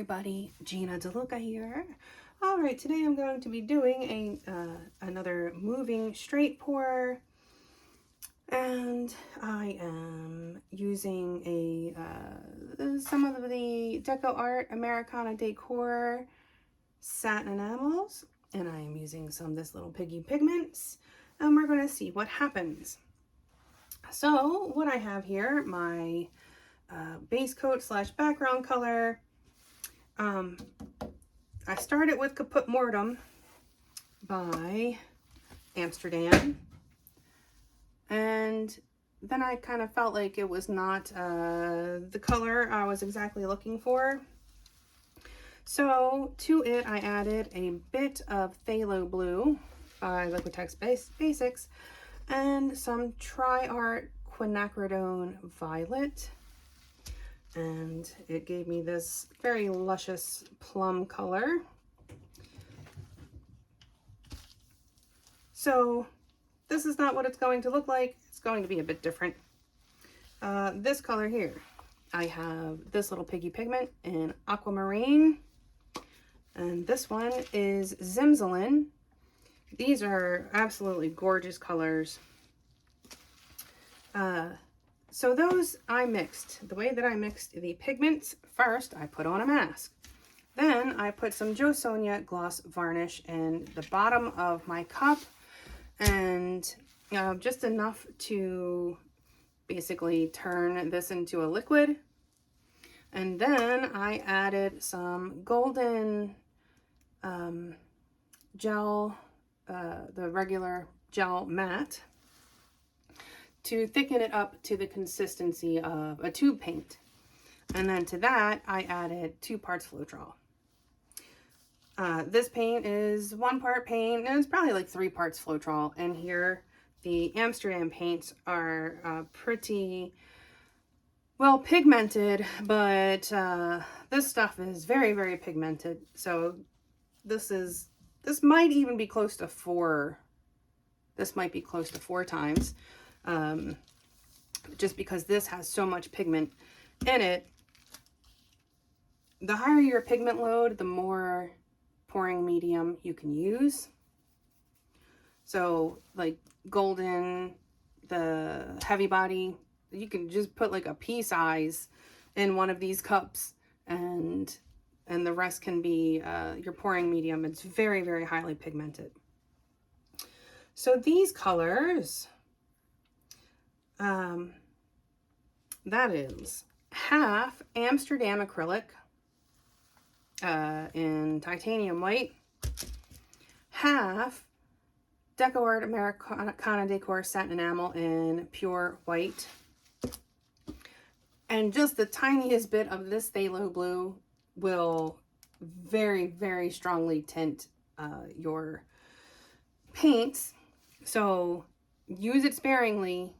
everybody, Gina DeLuca here. All right, today I'm going to be doing another moving straight pour, and I am using some of the DecoArt Americana Decor Satin Enamels, and I am using some This Little Piggy pigments, and we're going to see what happens. So what I have here, my base coat / background color. I started with Caput Mortem by Amsterdam, and then I kind of felt like it was not the color I was exactly looking for. So to it I added a bit of Phthalo Blue by Liquitex Basics and some TriArt Quinacridone Violet. And it gave me this very luscious plum color. So this is not what it's going to look like. It's going to be a bit different. This color here, I have This Little Piggy pigment in Aquamarine, and this one is Zimzalin. These are absolutely gorgeous colors. So those I mixed. The way that I mixed the pigments, first I put on a mask. Then I put some JoSonja gloss varnish in the bottom of my cup, and just enough to basically turn this into a liquid. And then I added some golden gel, the regular gel matte, to thicken it up to the consistency of a tube paint. And then to that, I added 2 parts Floetrol. This paint is 1 part paint, and it's probably like 3 parts Floetrol. And here, the Amsterdam paints are pretty well pigmented, but this stuff is very, very pigmented. So this might even be close to 4. This might be close to 4 times. Just because this has so much pigment in it. The higher your pigment load, the more pouring medium you can use. So like golden, the heavy body, you can just put like a pea size in one of these cups, and the rest can be your pouring medium. It's very, very highly pigmented. So these colors, that is half Amsterdam acrylic in titanium white, half DecoArt Americana Decor Satin Enamel in pure white, and just the tiniest bit of this phthalo blue will very, very strongly tint your paints. So use it sparingly.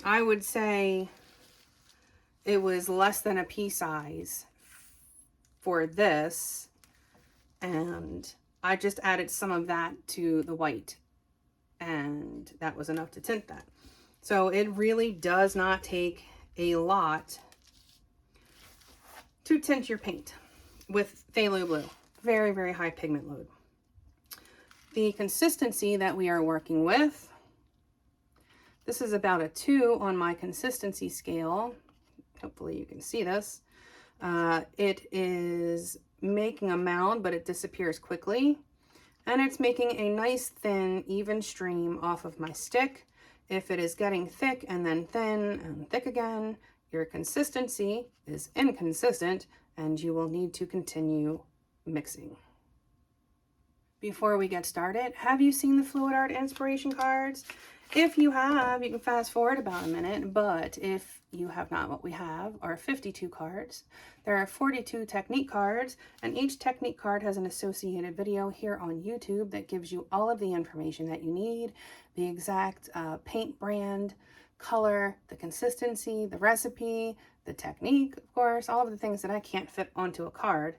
I would say it was less than a pea size for this, and I just added some of that to the white, and that was enough to tint that. So it really does not take a lot to tint your paint with phthalo blue. Very, very high pigment load. The consistency that we are working with, this is about a 2 on my consistency scale. Hopefully you can see this. It is making a mound, but it disappears quickly. And it's making a nice, thin, even stream off of my stick. If it is getting thick and then thin and thick again, your consistency is inconsistent, and you will need to continue mixing. Before we get started, have you seen the Fluid Art inspiration cards? If you have, you can fast forward about a minute, but if you have not, what we have are 52 cards. There are 42 technique cards, and each technique card has an associated video here on YouTube that gives you all of the information that you need, the exact paint brand, color, the consistency, the recipe, the technique, of course, all of the things that I can't fit onto a card.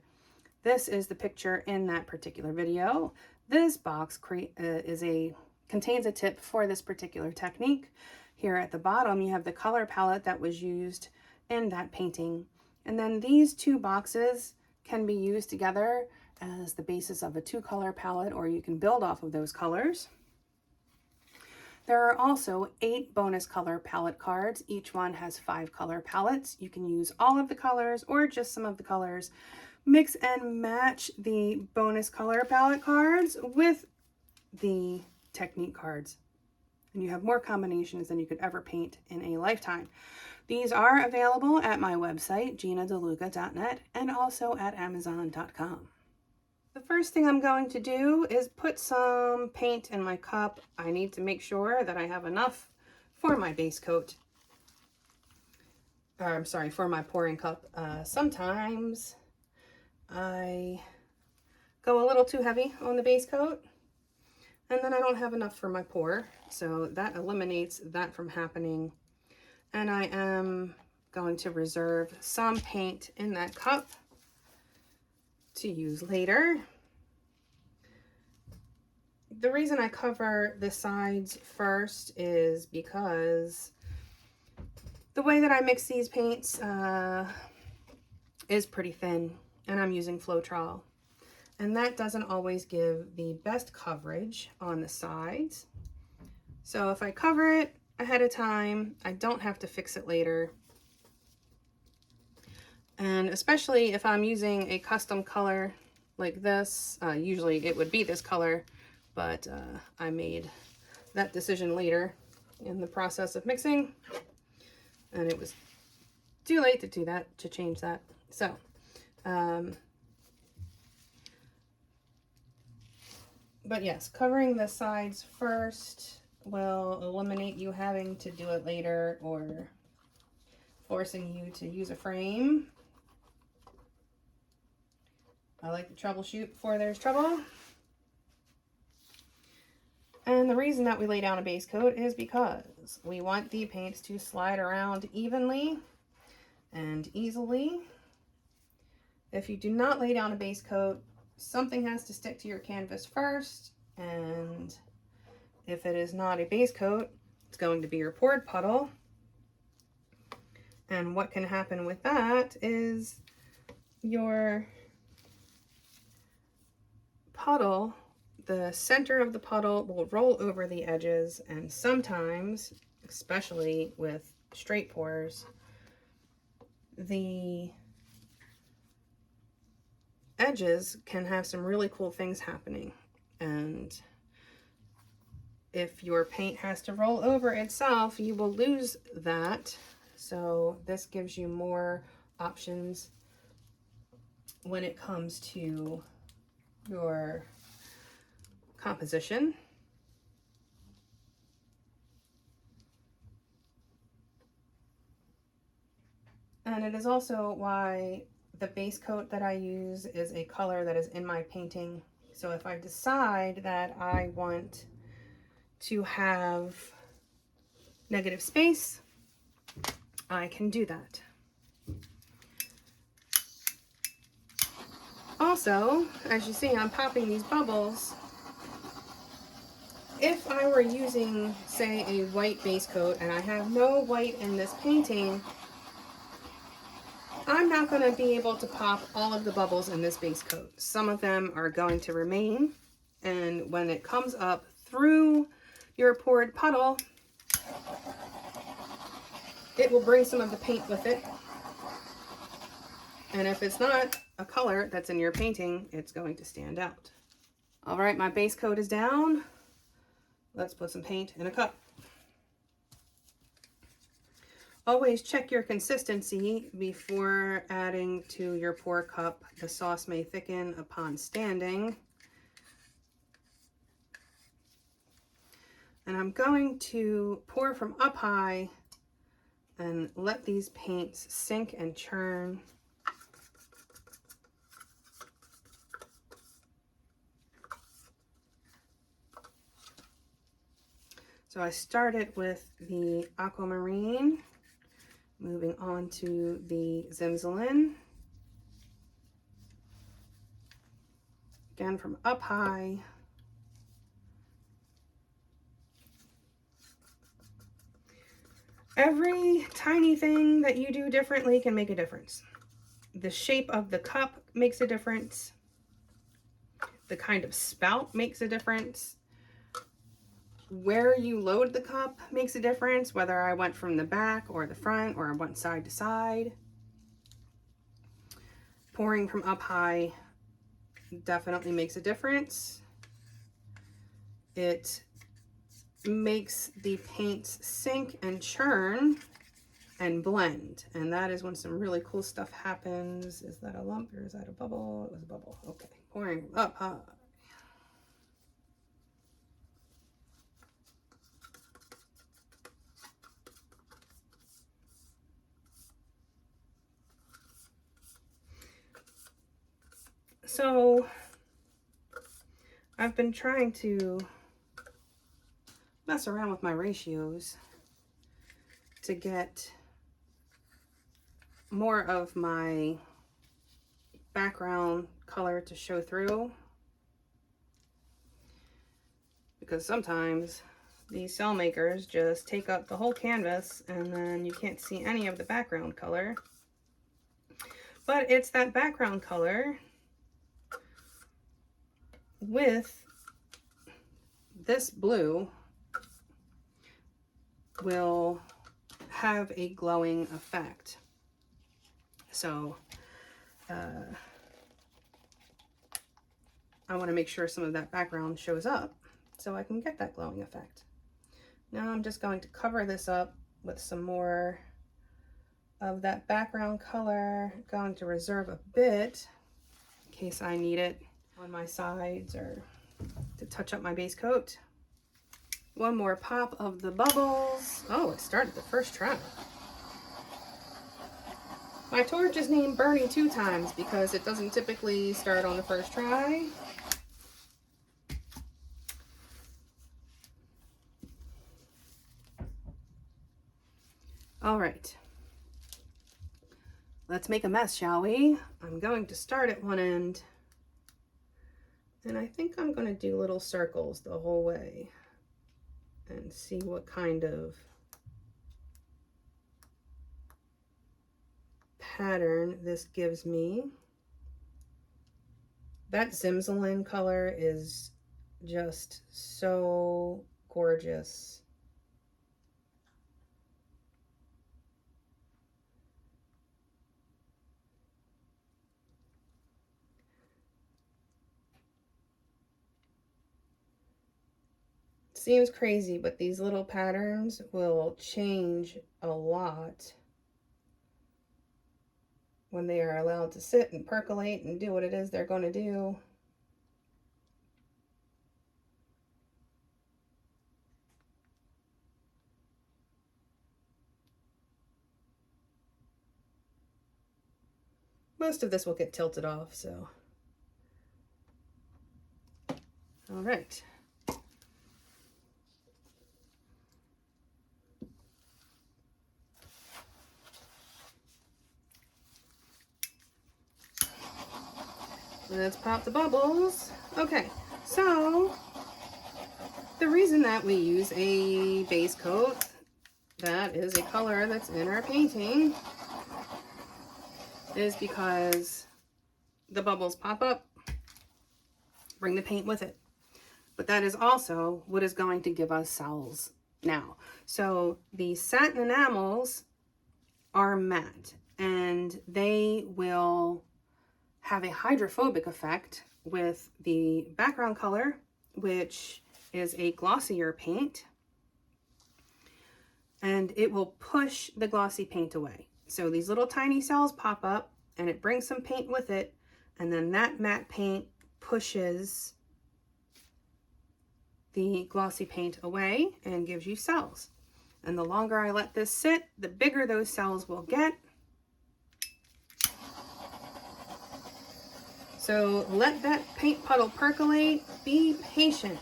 This is the picture in that particular video. This box contains a tip for this particular technique. Here at the bottom, you have the color palette that was used in that painting. And then these two boxes can be used together as the basis of a 2-color palette, or you can build off of those colors. There are also 8 bonus color palette cards. Each one has 5 color palettes. You can use all of the colors or just some of the colors. Mix and match the bonus color palette cards with the technique cards, and you have more combinations than you could ever paint in a lifetime. These are available at my website, ginadeluca.net, and also at amazon.com. The first thing I'm going to do is put some paint in my cup. I need to make sure that I have enough for my base coat. Or, I'm sorry, for my pouring cup. Sometimes I go a little too heavy on the base coat, and then I don't have enough for my pour. So that eliminates that from happening. And I am going to reserve some paint in that cup to use later. The reason I cover the sides first is because the way that I mix these paints is pretty thin, and I'm using Floetrol. And that doesn't always give the best coverage on the sides. So if I cover it ahead of time, I don't have to fix it later. And especially if I'm using a custom color like this, usually it would be this color, but I made that decision later in the process of mixing, and it was too late to do that, to change that. So, but yes, covering the sides first will eliminate you having to do it later or forcing you to use a frame. I like to troubleshoot before there's trouble. And the reason that we lay down a base coat is because we want the paints to slide around evenly and easily. If you do not lay down a base coat, something has to stick to your canvas first, and if it is not a base coat, it's going to be your poured puddle. And what can happen with that is your puddle, the center of the puddle will roll over the edges, and sometimes, especially with straight pours, the edges can have some really cool things happening. And if your paint has to roll over itself, you will lose that. So this gives you more options when it comes to your composition. And it is also why the base coat that I use is a color that is in my painting. So if I decide that I want to have negative space, I can do that. Also, as you see, I'm popping these bubbles. If I were using, say, a white base coat and I have no white in this painting, I'm not going to be able to pop all of the bubbles in this base coat. Some of them are going to remain, and when it comes up through your poured puddle, it will bring some of the paint with it. And if it's not a color that's in your painting, it's going to stand out. All right, my base coat is down. Let's put some paint in a cup. Always check your consistency before adding to your pour cup. The sauce may thicken upon standing. And I'm going to pour from up high and let these paints sink and churn. So I started with the Aquamarine, moving on to the Zimzalin. Again, from up high. Every tiny thing that you do differently can make a difference. The shape of the cup makes a difference. The kind of spout makes a difference. Where you load the cup makes a difference, whether I went from the back or the front or I went side to side. Pouring from up high definitely makes a difference. It makes the paints sink and churn and blend, and that is when some really cool stuff happens. Is that a lump or is that a bubble? It was a bubble. Okay, pouring up high. So I've been trying to mess around with my ratios to get more of my background color to show through, because sometimes these cell makers just take up the whole canvas and then you can't see any of the background color. But it's that background color with this blue will have a glowing effect. So I want to make sure some of that background shows up so I can get that glowing effect. Now I'm just going to cover this up with some more of that background color. I'm going to reserve a bit in case I need it on my sides or to touch up my base coat. One more pop of the bubbles. Oh, it started the first try. My torch is named Bernie 2 times because it doesn't typically start on the first try. All right. Let's make a mess, shall we? I'm going to start at one end, and I think I'm going to do little circles the whole way and see what kind of pattern this gives me. That Zimzalin color is just so gorgeous. Seems crazy, but these little patterns will change a lot when they are allowed to sit and percolate and do what it is they're going to do. Most of this will get tilted off, so. All right. Let's pop the bubbles. Okay, so the reason that we use a base coat that is a color that's in our painting is because the bubbles pop up, bring the paint with it. But that is also what is going to give us cells now. So the satin enamels are matte and they will have a hydrophobic effect with the background color, which is a glossier paint, and it will push the glossy paint away. So these little tiny cells pop up and it brings some paint with it, and then that matte paint pushes the glossy paint away and gives you cells. And the longer I let this sit, the bigger those cells will get. So let that paint puddle percolate, be patient.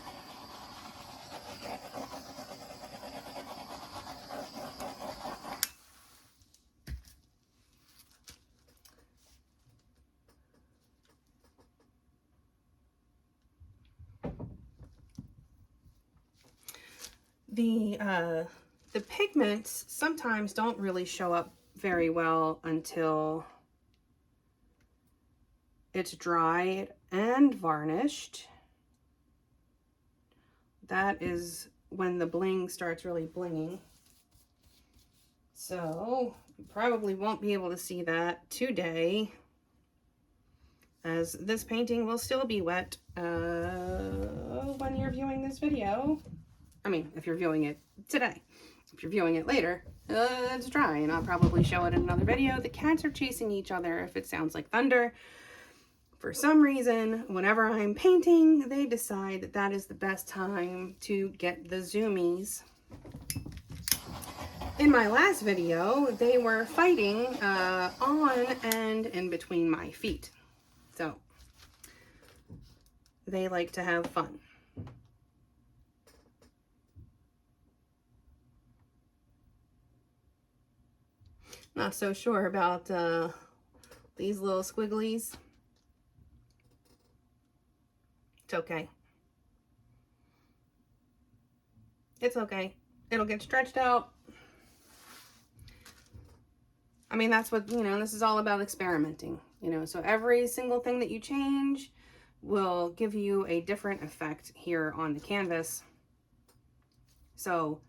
The pigments sometimes don't really show up very well until it's dried and varnished. That is when the bling starts really blinging. So you probably won't be able to see that today, as this painting will still be wet when you're viewing this video. I mean, if you're viewing it today. If you're viewing it later, it's dry, and I'll probably show it in another video. The cats are chasing each other if it sounds like thunder. For some reason, whenever I'm painting, they decide that that is the best time to get the zoomies. In my last video, they were fighting on and in between my feet. So, they like to have fun. Not so sure about these little squigglies. It's okay. It's okay. It'll get stretched out. I mean, that's what, you know, this is all about experimenting, you know, so every single thing that you change will give you a different effect here on the canvas. So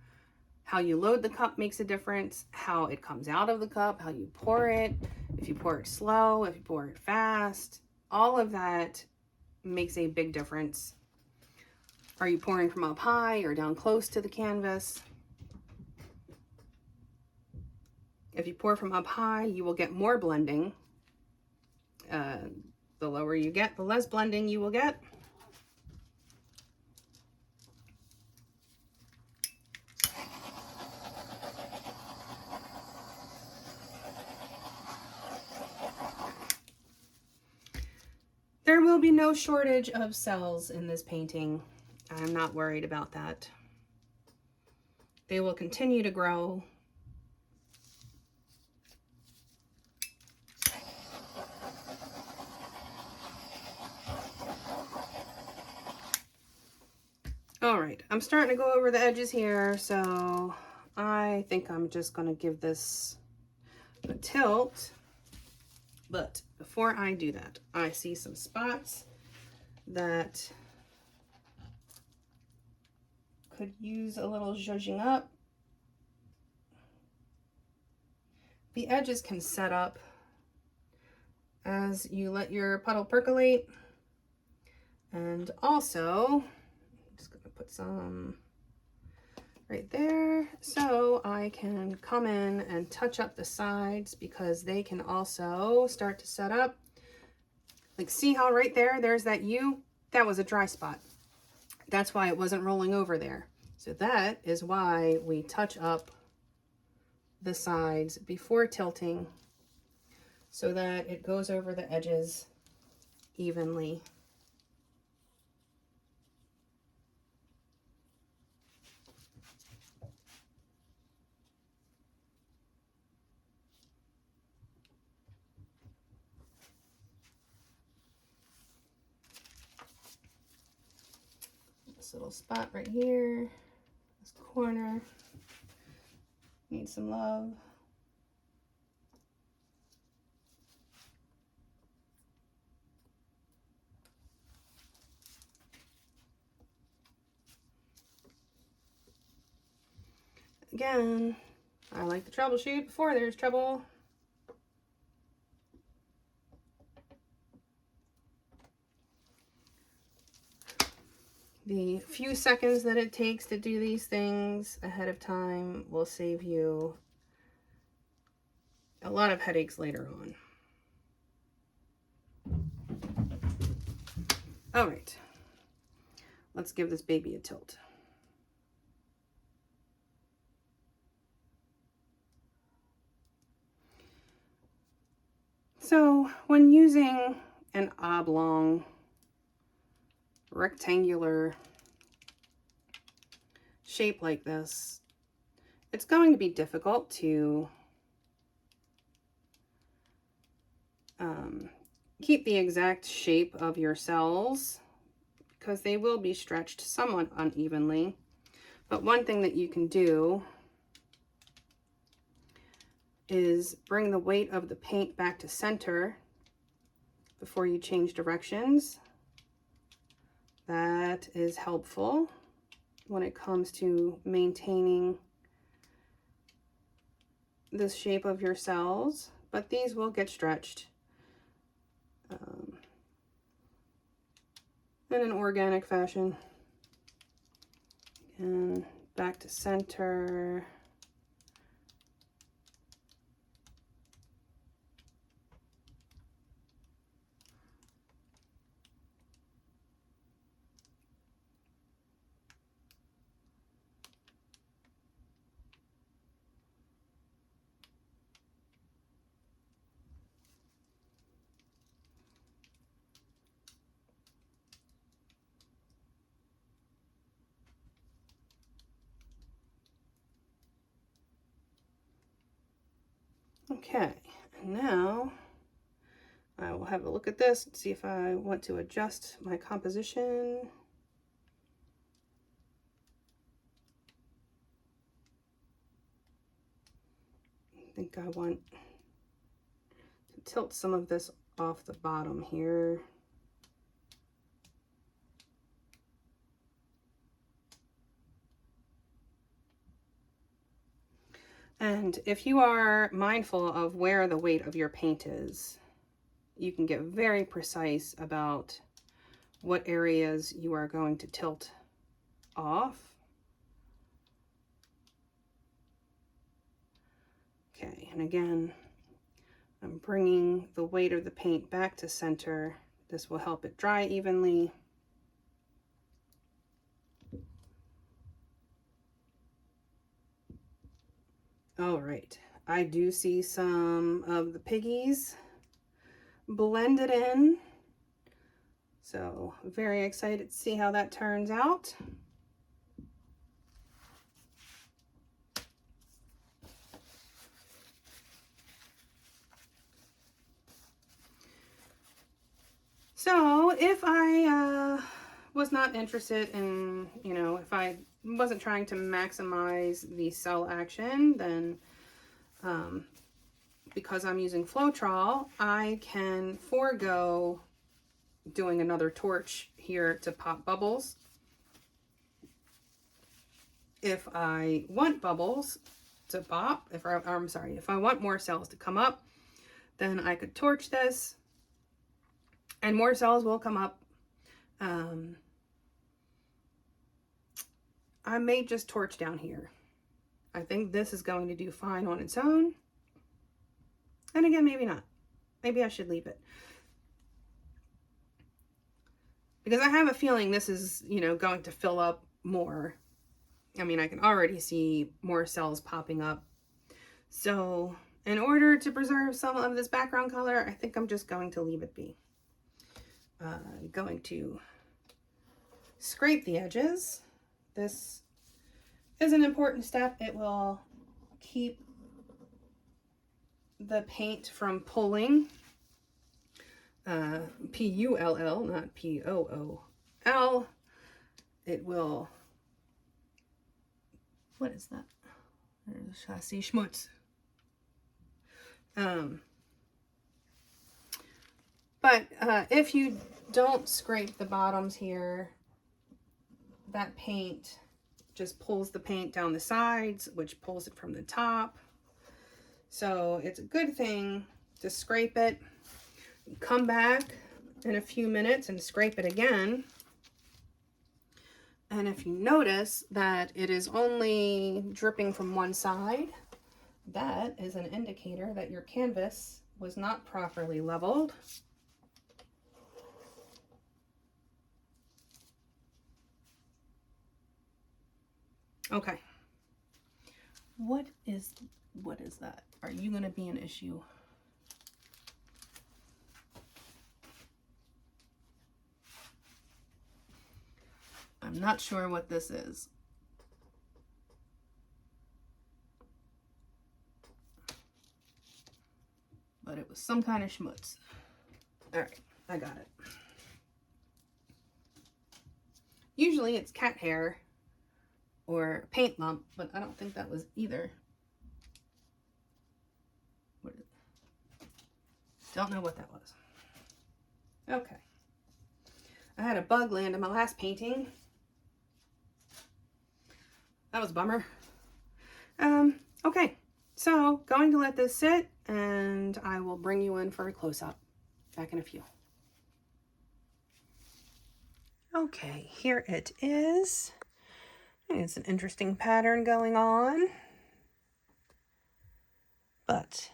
how you load the cup makes a difference, how it comes out of the cup, how you pour it, if you pour it slow, if you pour it fast, all of that makes a big difference. Are you pouring from up high or down close to the canvas? If you pour from up high, you will get more blending. The lower you get, the less blending you will get. There will be no shortage of cells in this painting. I'm not worried about that. They will continue to grow. All right, I'm starting to go over the edges here, so I think I'm just gonna give this a tilt. But before I do that, I see some spots that could use a little zhuzhing up. The edges can set up as you let your puddle percolate. And also, I'm just gonna put some right there so I can come in and touch up the sides, because they can also start to set up. Like, see how right there, there's that U? That was a dry spot. That's why it wasn't rolling over there. So that is why we touch up the sides before tilting, so that it goes over the edges evenly. This little spot right here, this corner, needs some love. Again, I like to troubleshoot before there's trouble. The few seconds that it takes to do these things ahead of time will save you a lot of headaches later on. All right, let's give this baby a tilt. So when using an oblong rectangular shape like this, it's going to be difficult to keep the exact shape of your cells, because they will be stretched somewhat unevenly. But one thing that you can do is bring the weight of the paint back to center before you change directions. That is helpful when it comes to maintaining the shape of your cells, but these will get stretched in an organic fashion. And back to center. Okay, and now I will have a look at this and see if I want to adjust my composition. I think I want to tilt some of this off the bottom here. And if you are mindful of where the weight of your paint is, you can get very precise about what areas you are going to tilt off. Okay, and again, I'm bringing the weight of the paint back to center. This will help it dry evenly. All right, I do see some of the piggies blended in. So very excited to see how that turns out. So if I was not interested in, if I wasn't trying to maximize the cell action, then because I'm using Floetrol, I can forego doing another torch here to pop bubbles. If I want bubbles to pop, if I want more cells to come up, then I could torch this and more cells will come up. I may just torch down here. I think this is going to do fine on its own. And again, maybe not. Maybe I should leave it. Because I have a feeling this is, going to fill up more. I mean, I can already see more cells popping up. So in order to preserve some of this background color, I think I'm just going to leave it be. I'm going to scrape the edges. This is an important step. It will keep the paint from pulling. P-U-L-L, not P-O-O-L. It will, what is that? There's chassis schmutz. But if you don't scrape the bottoms here, that paint just pulls the paint down the sides, which pulls it from the top. So it's a good thing to scrape it, come back in a few minutes and scrape it again. And if you notice that it is only dripping from one side, that is an indicator that your canvas was not properly leveled. Okay. What is that? Are you going to be an issue? I'm not sure what this is. But it was some kind of schmutz. All right, I got it. Usually it's cat hair or paint lump, but I don't think that was either. What is it? Don't know what that was. Okay. I had a bug land in my last painting. That was a bummer. Okay, so going to let this sit and I will bring you in for a close-up. Back in a few. Okay, here it is. It's an interesting pattern going on. But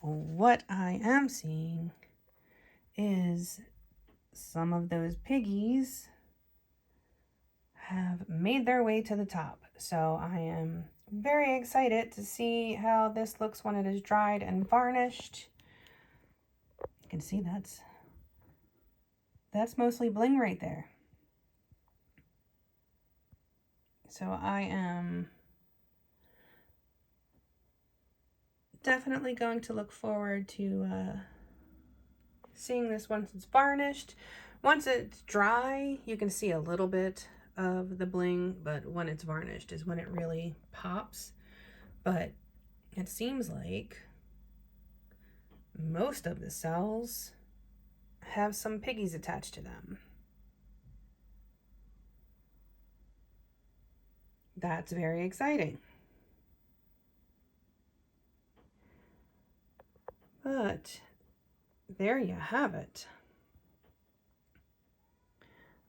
what I am seeing is some of those piggies have made their way to the top. So I am very excited to see how this looks when it is dried and varnished. You can see that's mostly bling right there. So I am definitely going to look forward to seeing this once it's varnished. Once it's dry, you can see a little bit of the bling, but when it's varnished is when it really pops. But it seems like most of the cells have some piggies attached to them. That's very exciting. But there you have it.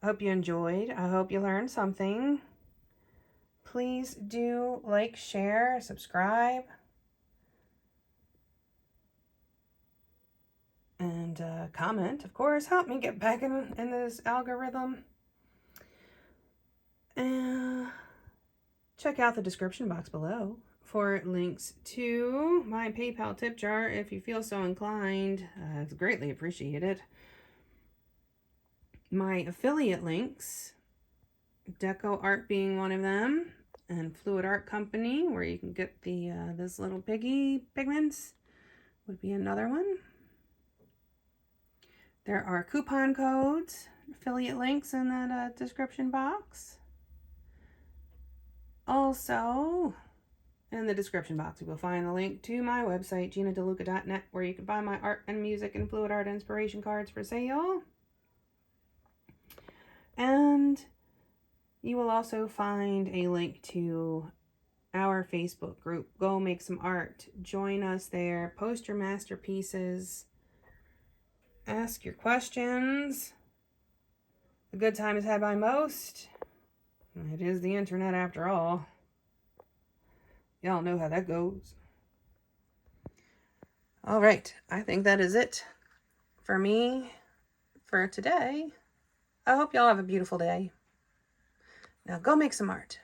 I hope you enjoyed. I hope you learned something. Please do like, share, subscribe, and comment. Of course, help me get back in this algorithm. And check out the description box below for links to my PayPal tip jar if you feel so inclined. It's greatly appreciated. My affiliate links, DecoArt being one of them, and Fluid Art Company, where you can get the this little piggy pigments, would be another one. There are coupon codes, affiliate links in that description box. Also, in the description box, you will find the link to my website, GinaDeLuca.net, where you can buy my art and music and fluid art inspiration cards for sale. And you will also find a link to our Facebook group. Go make some art. Join us there. Post your masterpieces. Ask your questions. A good time is had by most. It is the internet after all. Y'all know how that goes. All right, I think that is it for me for today. I hope y'all have a beautiful day. Now go make some art.